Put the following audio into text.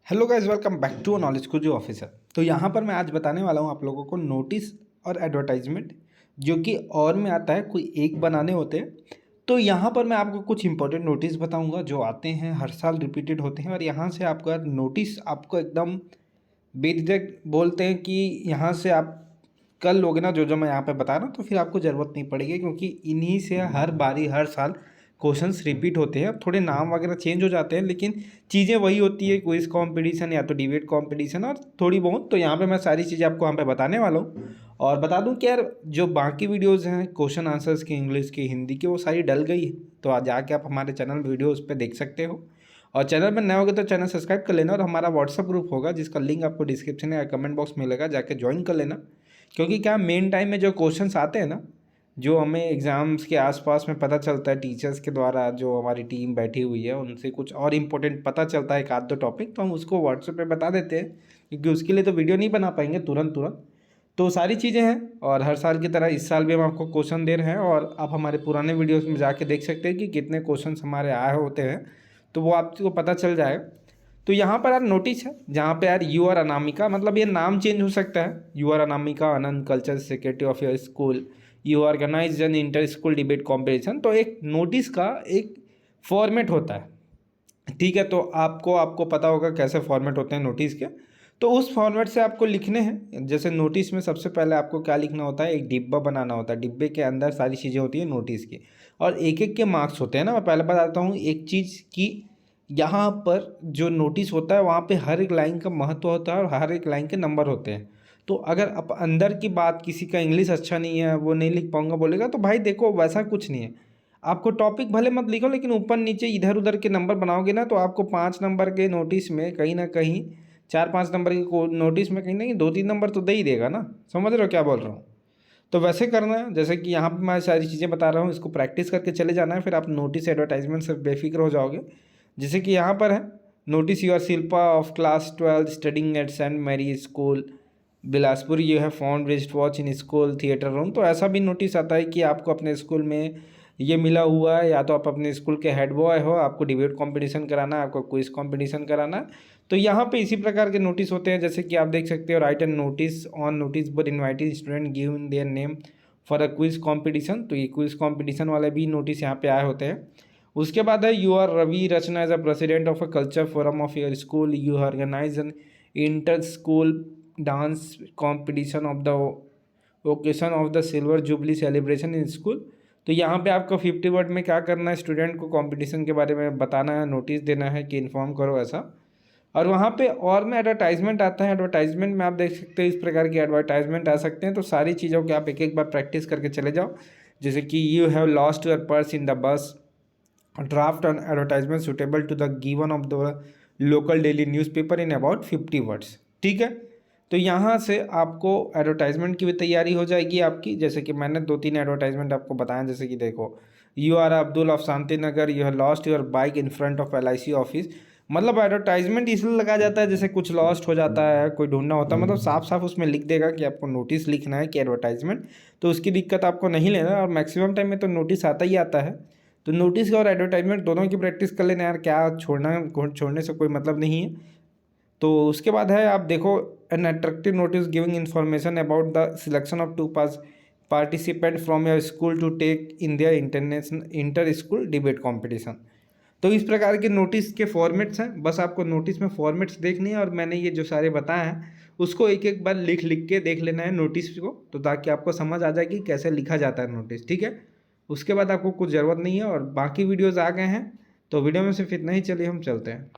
Hello guys, welcome back to knowledge कुजू officer. तो यहाँ पर मैं आज बताने वाला हूँ आप लोगों को नोटिस और एडवर्टाइजमेंट, जो कि और में आता है, कोई एक बनाने होते हैं। तो यहाँ पर मैं आपको कुछ इंपॉर्टेंट नोटिस बताऊँगा जो आते हैं, हर साल रिपीटेड होते हैं। और यहाँ से आपका नोटिस आपको एकदम बेझिझक बोलते हैं कि यहाँ से आप कर लोगे ना जो जो मैं यहाँ पे बता रहा हूँ, तो फिर आपको ज़रूरत नहीं पड़ेगी, क्योंकि इन्हीं से हर बारी हर साल क्वेश्चंस रिपीट होते हैं। अब थोड़े नाम वगैरह चेंज हो जाते हैं, लेकिन चीज़ें वही होती है, क्विज कंपटीशन या तो डिबेट कंपटीशन और थोड़ी बहुत। तो यहाँ पे मैं सारी चीज़ें आपको यहाँ पे बताने वाला हूँ। और बता दूँ कि यार, जो बाकी वीडियोज़ हैं क्वेश्चन आंसर्स की, इंग्लिश की, हिंदी की, वो सारी डल गई है। तो आज जाके आप हमारे चैनल वीडियो उस पर देख सकते हो। और चैनल में नए होगे तो चैनल सब्सक्राइब कर लेना। और हमारा व्हाट्सअप ग्रुप होगा जिसका लिंक आपको डिस्क्रिप्शन या कमेंट बॉक्स में मिलेगा, जाके ज्वाइन कर लेना। क्योंकि क्या, मेन टाइम में जो क्वेश्चंस आते हैं ना, जो हमें एग्ज़ाम्स के आसपास में पता चलता है टीचर्स के द्वारा, जो हमारी टीम बैठी हुई है उनसे कुछ और इम्पोर्टेंट पता चलता है, एक आध दो टॉपिक, तो हम उसको व्हाट्सएप पे बता देते हैं, क्योंकि उसके लिए तो वीडियो नहीं बना पाएंगे तुरंत तुरंत। तो सारी चीज़ें हैं। और हर साल की तरह इस साल भी हम आपको क्वेश्चन दे रहे हैं, और आप हमारे पुराने वीडियोस में जाके देख सकते हैं कि कितने क्वेश्चन हमारे आए होते हैं, तो वो आपको पता चल जाएगा। तो यहाँ पर यार नोटिस है, जहाँ पे यार यू आर अनामिका, मतलब ये नाम चेंज हो सकता है। You are Anamika Anand, culture secretary of your school, you organise an inter school debate competition. तो एक नोटिस का एक फॉर्मेट होता है, ठीक है। तो आपको पता होगा कैसे फॉर्मेट होते हैं नोटिस के। तो उस फॉर्मेट से आपको लिखने हैं। जैसे नोटिस में सबसे पहले आपको क्या लिखना होता है, एक डिब्बा बनाना होता है। डिब्बे के अंदर सारी चीज़ें होती हैं नोटिस की, और एक एक के मार्क्स होते हैं ना। मैं पहले बताता हूँ एक चीज़ की, यहाँ पर जो नोटिस होता है वहाँ पे हर एक लाइन का महत्व होता है और हर एक लाइन के नंबर होते हैं। तो अगर आप अंदर की बात, किसी का इंग्लिश अच्छा नहीं है, वो नहीं लिख पाऊंगा बोलेगा, तो भाई देखो वैसा कुछ नहीं है। आपको टॉपिक भले मत लिखो, लेकिन ऊपर नीचे इधर उधर के नंबर बनाओगे ना, तो आपको 5 नंबर के नोटिस में कहीं ना कहीं, 4-5 नंबर के नोटिस में कहीं ना कहीं 2-3 नंबर तो दे ही देगा ना। समझ रहे हो क्या बोल रहा हूँ? तो वैसे करना है। जैसे कि यहाँ पे मैं सारी चीज़ें बता रहा हूँ, इसको प्रैक्टिस करके चले जाना है, फिर आप नोटिस एडवर्टाइजमेंट से बेफिक्र हो जाओगे। जैसे कि यहाँ पर है, notice you are Shilpa of class 12 studying at saint Mary school Bilaspur, you have found wrist watch in school theatre room. तो ऐसा भी नोटिस आता है कि आपको अपने स्कूल में ये मिला हुआ है, या तो आप अपने स्कूल के हेड बॉय हो, आपको डिबेट कंपटीशन कराना है, आपको क्विज कंपटीशन कराना है। तो यहाँ पे इसी प्रकार के नोटिस होते हैं। जैसे कि आप देख सकते हो, write an notice on notice board invited student give in their name for a quiz competition. तो ये क्विज कंपटीशन वाले भी नोटिस यहाँ पे आए होते हैं। उसके बाद है, you are Ravi Rachna as a president of a culture forum of your school, you organise an inter school dance competition of the occasion of the silver jubilee celebration in school. तो यहाँ पे आपको 50 वर्ड में क्या करना है, स्टूडेंट को competition के बारे में बताना है, नोटिस देना है कि इन्फॉर्म करो ऐसा। और वहाँ पे और में एडवर्टाइजमेंट आता है। एडवर्टाइजमेंट में आप देख सकते हो इस प्रकार की एडवर्टाइजमेंट आ सकते हैं। तो सारी चीज़ों की आप एक एक बार प्रैक्टिस करके चले जाओ। जैसे कि you have lost your purse in the bus, draft on advertisement suitable to the given of the local daily newspaper in about 50 words, ठीक है। तो यहाँ से आपको एडवर्टाइजमेंट की भी तैयारी हो जाएगी आपकी। जैसे कि मैंने 2-3 एडवर्टाइजमेंट आपको बताया। जैसे कि देखो, you are Abdul of Shanti Nagar, you have lost your bike in front of LIC office. मतलब एडवर्टाइजमेंट इसलिए लगाया जाता है, जैसे कुछ लॉस्ट हो जाता है, कोई ढूंढना होता है, मतलब साफ साफ उसमें लिख देगा कि आपको नोटिस लिखना है कि एडवर्टाइजमेंट। तो उसकी दिक्कत आपको नहीं लेना। और मैक्सिमम टाइम में तो नोटिस आता ही आता है। तो नोटिस और एडवर्टाइजमेंट दोनों की प्रैक्टिस कर लेना यार, क्या छोड़ने से कोई मतलब नहीं है। तो उसके बाद है, आप देखो, an attractive notice giving information about the selection of 2 participant from your school to take in their international inter school debate competition. तो इस प्रकार के नोटिस के फॉर्मेट्स हैं। बस आपको नोटिस में फॉर्मेट्स देखने हैं, और मैंने ये जो सारे बताए हैं उसको एक एक बार लिख लिख के देख लेना है नोटिस को, तो ताकि आपको समझ आ जाए कि कैसे लिखा जाता है नोटिस, ठीक है। उसके बाद आपको कुछ ज़रूरत नहीं है, और बाकी वीडियोज़ आ गए हैं। तो वीडियो में सिर्फ इतना ही, चलिए हम चलते हैं।